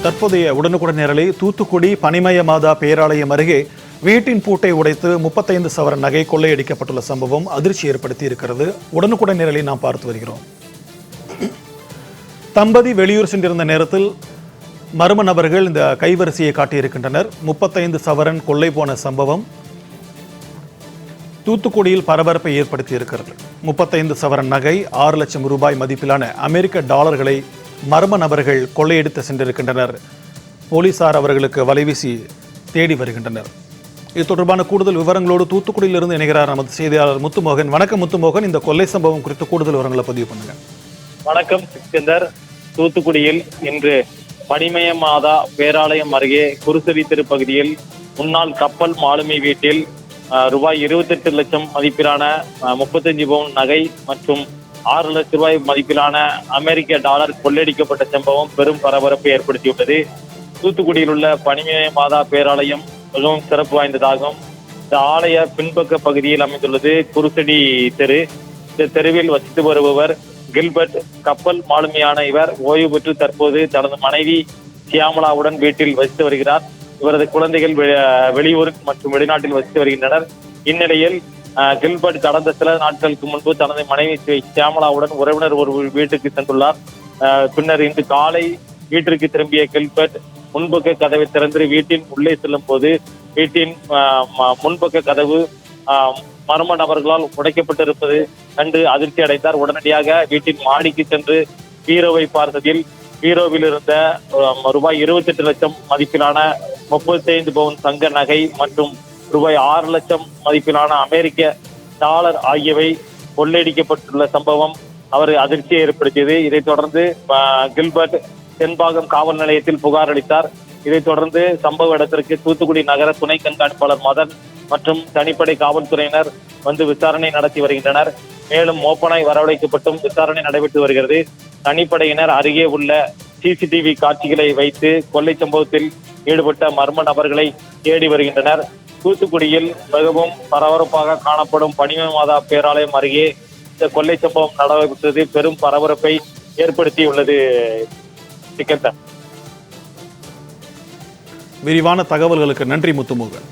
தற்போதைய உடனுக்குடன் நேரலை தூத்துக்குடி பனிமய மாதா பேராலயம் அருகே வீட்டின் பூட்டை உடைத்து 35 சவரன் நகை கொள்ளையடிக்கப்பட்டுள்ள சம்பவம் அதிர்ச்சி ஏற்படுத்தி இருக்கிறது. உடனுக்குடன் நேரலை நாம் பார்த்து வருகிறோம். தம்பதி வெளியூர் சென்றிருந்த நேரத்தில் மர்ம நபர்கள் இந்த கைவரிசையை காட்டியிருக்கின்றனர். 35 சவரன் கொள்ளை போன சம்பவம் தூத்துக்குடியில் பரபரப்பை ஏற்படுத்தி இருக்கிறது. 35 சவரன் நகை, 6 லட்சம் ரூபாய் மதிப்பிலான அமெரிக்க டாலர்களை மர்ம நபர்கள் கொள்ளையடித்து சென்றிருக்கின்றனர். போலீசார் அவர்களுக்கு வலைவீசி தேடி வருகின்றனர். இது தொடர்பான கூடுதல் விவரங்களோடு தூத்துக்குடியிலிருந்து இணைகிறார் நமது செய்தியாளர் முத்துமோகன். வணக்கம் முத்துமோகன், இந்த கொள்ளை சம்பவம் குறித்து கூடுதல் விவரங்களை பதிவு பண்ணுங்க. வணக்கம் சிக்கந்தர். தூத்துக்குடியில் இன்று பனிமய மாதா பேராலயம் அருகே குருசடி திருப்பகுதியில் முன்னாள் கப்பல் மாலுமி வீட்டில் ரூபாய் 28 லட்சம் மதிப்பிலான 35 பவுன் நகை மற்றும் 6 லட்சம் ரூபாய் மதிப்பிலான அமெரிக்க டாலர் கொள்ளையடிக்கப்பட்ட சம்பவம் பெரும் பரபரப்பை ஏற்படுத்தியுள்ளது. தூத்துக்குடியில் உள்ள பனிமய மாதா பேராலயம் மிகவும் சிறப்பு வாய்ந்ததாகும். இந்த ஆலய பின்பக்க பகுதியில் அமைந்துள்ளது குருசடி தெரு. இந்த தெருவில் வசித்து வருபவர் கில்பர்ட். கப்பல் மாலுமியான இவர் ஓய்வு பெற்று தற்போது தனது மனைவி சியாமலாவுடன் வீட்டில் வசித்து வருகிறார். இவரது குழந்தைகள் வெளியூர் மற்றும் வெளிநாட்டில் வசித்து வருகின்றனர். இந்நிலையில் கில்பர்ட் கடந்த சில நாட்களுக்கு முன்பு தனது மனைவி சியாமலாவுடன் உறவினர் ஒரு வீட்டுக்கு சென்றுள்ளார். பின்னர் இன்று காலை வீட்டிற்கு திரும்பிய கில்பர்ட் முன்பக்க கதவை திறந்து வீட்டின் உள்ளே செல்லும் போது வீட்டின் முன்பக்க கதவு மர்ம நபர்களால் உடைக்கப்பட்டிருப்பது கண்டு அதிர்ச்சி அடைந்தார். உடனடியாக வீட்டின் மாடிக்கு சென்று பீரோவை பார்த்ததில் பீரோவில் இருந்த ரூபாய் 28 லட்சம் மதிப்பிலான 35 பவுன் தங்க நகை மற்றும் ரூபாய் 6 லட்சம் மதிப்பிலான அமெரிக்க டாலர் ஆகியவை கொள்ளையடிக்கப்பட்டுள்ள சம்பவம் அவர் அதிர்ச்சியை ஏற்படுத்தியது. இதைத் தொடர்ந்து கில்பர்ட் தென்பாகம் காவல் நிலையத்தில் புகார் அளித்தார். இதைத் தொடர்ந்து சம்பவ இடத்திற்கு தூத்துக்குடி நகர துணை கண்காணிப்பாளர் மதன் மற்றும் தனிப்படை காவல்துறையினர் வந்து விசாரணை நடத்தி வருகின்றனர். மேலும் மோப்பனாய் வரவழைக்கப்பட்டும் விசாரணை நடைபெற்று வருகிறது. தனிப்படையினர் அருகே உள்ள சிசிடிவி காட்சிகளை வைத்து கொள்ளை சம்பவத்தில் ஈடுபட்ட மர்ம நபர்களை தேடி வருகின்றனர். தூத்துக்குடியில் மிகவும் பரபரப்பாக காணப்படும் பனிமய மாதா பேராலயம் அருகே இந்த கொள்ளை சம்பவம் நடைபெற்றது பெரும் பரபரப்பை ஏற்படுத்தியுள்ளது. விரிவான தகவல்களுக்கு நன்றி முத்துமோகன்.